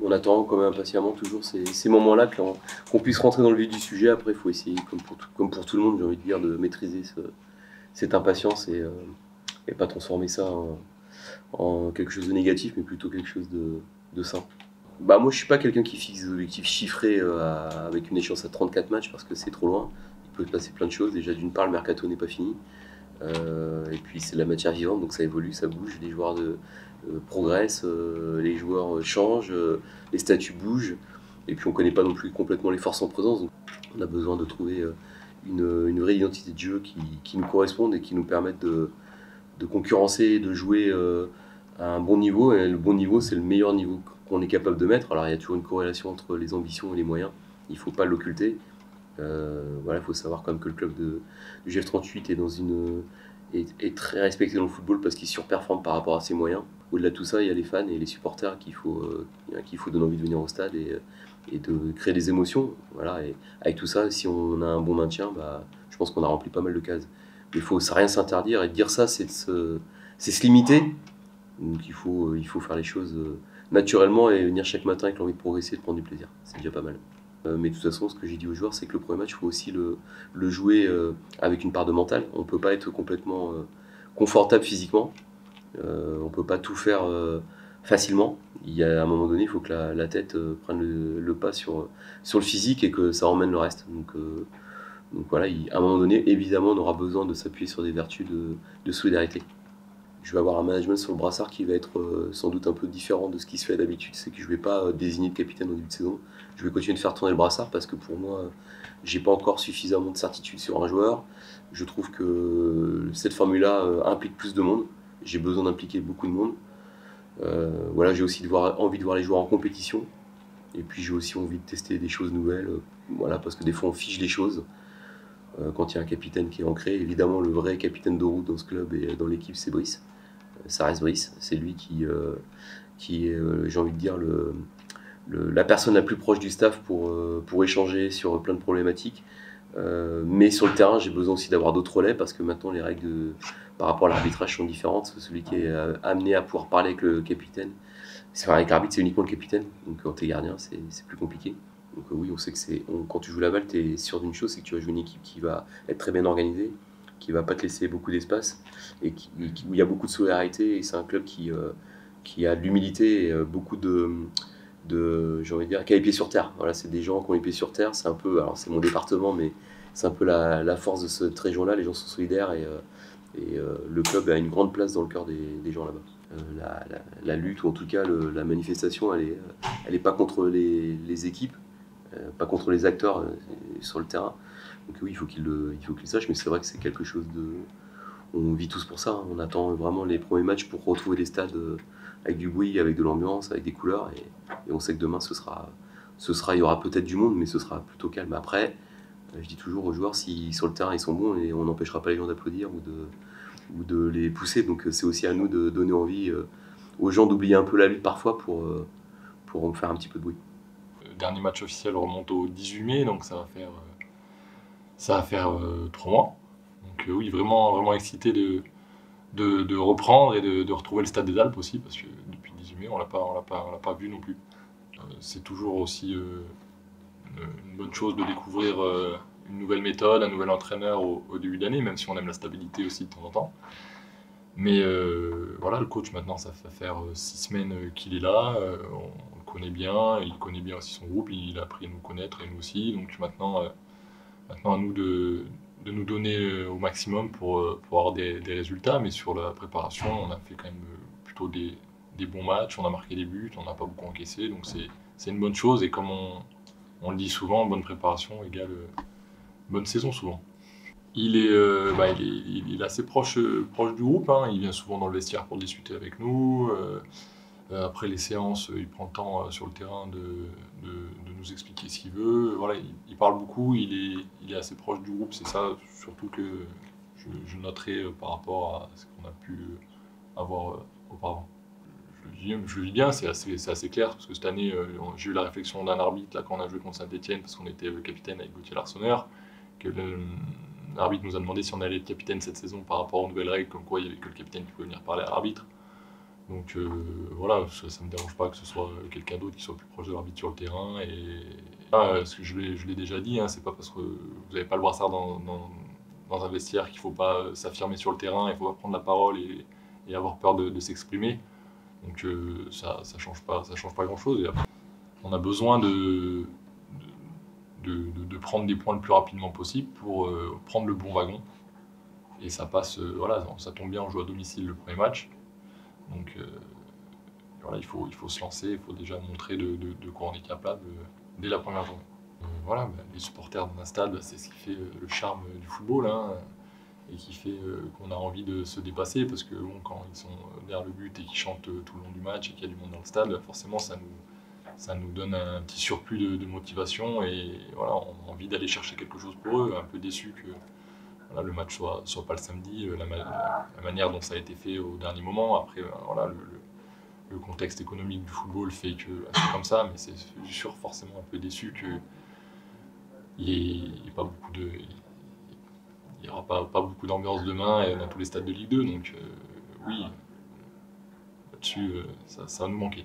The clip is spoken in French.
on attend quand même impatiemment toujours ces moments-là qu'on puisse rentrer dans le vif du sujet. Après, il faut essayer, comme pour tout le monde, j'ai envie de dire, de maîtriser cette impatience et pas transformer ça en quelque chose de négatif, mais plutôt quelque chose de sain. Bah, moi, je suis pas quelqu'un qui fixe des objectifs chiffrés avec une échéance à 34 matchs parce que c'est trop loin. Il peut se passer plein de choses. Déjà, d'une part, le mercato n'est pas fini. Et puis, c'est de la matière vivante, donc ça évolue, ça bouge. Les joueurs progressent, les joueurs changent, les statuts bougent. Et puis, on connaît pas non plus complètement les forces en présence. Donc, on a besoin de trouver une vraie identité de jeu qui nous corresponde et qui nous permette de concurrencer, de jouer à un bon niveau. Et le bon niveau, c'est le meilleur niveau qu'on est capable de mettre. Alors il y a toujours une corrélation entre les ambitions et les moyens, il ne faut pas l'occulter. Voilà, il faut savoir quand même que le club du GF38 est très respecté dans le football parce qu'il surperforme par rapport à ses moyens. Au-delà de tout ça, il y a les fans et les supporters qu'il faut donner envie de venir au stade et de créer des émotions. Voilà, et avec tout ça, si on a un bon maintien, bah, je pense qu'on a rempli pas mal de cases. Mais il faut rien s'interdire, et de dire ça, c'est se limiter. Donc il faut faire les choses naturellement et venir chaque matin avec l'envie de progresser et de prendre du plaisir. C'est déjà pas mal. Mais de toute façon, ce que j'ai dit aux joueurs, c'est que le premier match, il faut aussi le jouer avec une part de mental. On ne peut pas être complètement confortable physiquement. On ne peut pas tout faire facilement. Il y a un moment donné, il faut que la tête prenne le pas sur le physique et que ça emmène le reste. Donc voilà, à un moment donné, évidemment, on aura besoin de s'appuyer sur des vertus de solidarité. Je vais avoir un management sur le brassard qui va être sans doute un peu différent de ce qui se fait d'habitude. C'est que je ne vais pas désigner de capitaine au début de saison. Je vais continuer de faire tourner le brassard parce que pour moi, j'ai pas encore suffisamment de certitude sur un joueur. Je trouve que cette formule-là implique plus de monde. J'ai besoin d'impliquer beaucoup de monde. Voilà, j'ai aussi envie de voir les joueurs en compétition. Et puis j'ai aussi envie de tester des choses nouvelles. Voilà, parce que des fois on fiche les choses. Quand il y a un capitaine qui est ancré, évidemment le vrai capitaine de route dans ce club et dans l'équipe, c'est Brice. Ça reste Brice, c'est lui qui est, j'ai envie de dire, la personne la plus proche du staff pour échanger sur plein de problématiques. Mais sur le terrain, j'ai besoin aussi d'avoir d'autres relais parce que maintenant les règles par rapport à l'arbitrage sont différentes. Celui qui est amené à pouvoir parler avec le capitaine, avec l'arbitre, c'est uniquement le capitaine. Donc quand tu es gardien, c'est plus compliqué. Donc oui, on sait que quand tu joues la balle, tu es sûr d'une chose, c'est que tu vas jouer une équipe qui va être très bien organisée, qui va pas te laisser beaucoup d'espace et où il y a beaucoup de solidarité. Et c'est un club qui a de l'humilité et beaucoup j'ai envie de dire, qui a les pieds sur terre. Voilà, c'est des gens qui ont les pieds sur terre. C'est un peu, alors c'est mon département, mais c'est un peu la force de cette région-là. Les gens sont solidaires et le club a une grande place dans le cœur des gens là-bas. La lutte, ou en tout cas la manifestation, elle est pas contre les équipes, pas contre les acteurs sur le terrain. Donc oui, il faut qu'ils le sachent, mais c'est vrai que c'est quelque chose de... On vit tous pour ça, hein. On attend vraiment les premiers matchs pour retrouver les stades avec du bruit, avec de l'ambiance, avec des couleurs, et on sait que demain il y aura peut-être du monde, mais ce sera plutôt calme. Après, je dis toujours aux joueurs, si sur le terrain ils sont bons, et on n'empêchera pas les gens d'applaudir ou de les pousser. Donc c'est aussi à nous de donner envie aux gens d'oublier un peu la lutte parfois pour faire un petit peu de bruit. Le dernier match officiel remonte au 18 mai, donc ça va faire 3 mois. Donc oui, vraiment, vraiment excité de reprendre et de retrouver le Stade des Alpes aussi, parce que depuis le 18 mai, on l'a pas vu non plus. C'est toujours aussi une bonne chose de découvrir une nouvelle méthode, un nouvel entraîneur au début d'année, même si on aime la stabilité aussi de temps en temps. Mais voilà, le coach maintenant, ça fait faire 6 semaines qu'il est là, on le connaît bien, il connaît bien aussi son groupe, il a appris à nous connaître et nous aussi. Donc maintenant à nous de nous donner au maximum pour avoir des résultats. Mais sur la préparation, on a fait quand même plutôt des bons matchs, on a marqué des buts, on n'a pas beaucoup encaissé, donc c'est une bonne chose. Et comme on le dit souvent, bonne préparation égale bonne saison souvent. Il est assez proche du groupe, hein. Il vient souvent dans le vestiaire pour discuter avec nous. Après les séances, il prend le temps sur le terrain de nous expliquer ce qu'il veut. Voilà, il parle beaucoup, il est assez proche du groupe. C'est ça surtout que je noterai par rapport à ce qu'on a pu avoir auparavant. Je le dis bien, c'est assez clair, parce que cette année, j'ai eu la réflexion d'un arbitre là, quand on a joué contre Saint-Etienne, parce qu'on était capitaine avec Gauthier Larsonneur, que l'arbitre nous a demandé si on allait être capitaine cette saison par rapport aux nouvelles règles, comme quoi il n'y avait que le capitaine qui pouvait venir parler à l'arbitre. Donc voilà, ça me dérange pas que ce soit quelqu'un d'autre qui soit plus proche de l'arbitre sur le terrain. Et ce que je l'ai déjà dit, hein, c'est pas parce que vous n'avez pas le brassard dans un vestiaire qu'il faut pas s'affirmer sur le terrain, il faut pas prendre la parole et avoir peur de s'exprimer. Donc ça change pas grand-chose. Et après, on a besoin de prendre des points le plus rapidement possible pour prendre le bon wagon. Et ça passe, voilà, ça tombe bien, on joue à domicile le premier match. Donc voilà, il faut se lancer, il faut déjà montrer de quoi on est capable dès la première journée. Voilà, les supporters dans un stade, c'est ce qui fait le charme du football, hein, et qui fait qu'on a envie de se dépasser, parce que bon, quand ils sont derrière le but et qu'ils chantent tout le long du match et qu'il y a du monde dans le stade, forcément ça nous donne un petit surplus de motivation, et voilà, on a envie d'aller chercher quelque chose pour eux, un peu déçu que voilà, le match soit pas le samedi, la manière dont ça a été fait au dernier moment. Après, voilà, le contexte économique du football fait que c'est comme ça, mais c'est sûr forcément un peu déçu qu'il n'y ait pas beaucoup de. Il n'y aura pas beaucoup d'ambiance demain dans tous les stades de Ligue 2, donc oui, là-dessus, ça va nous manquer.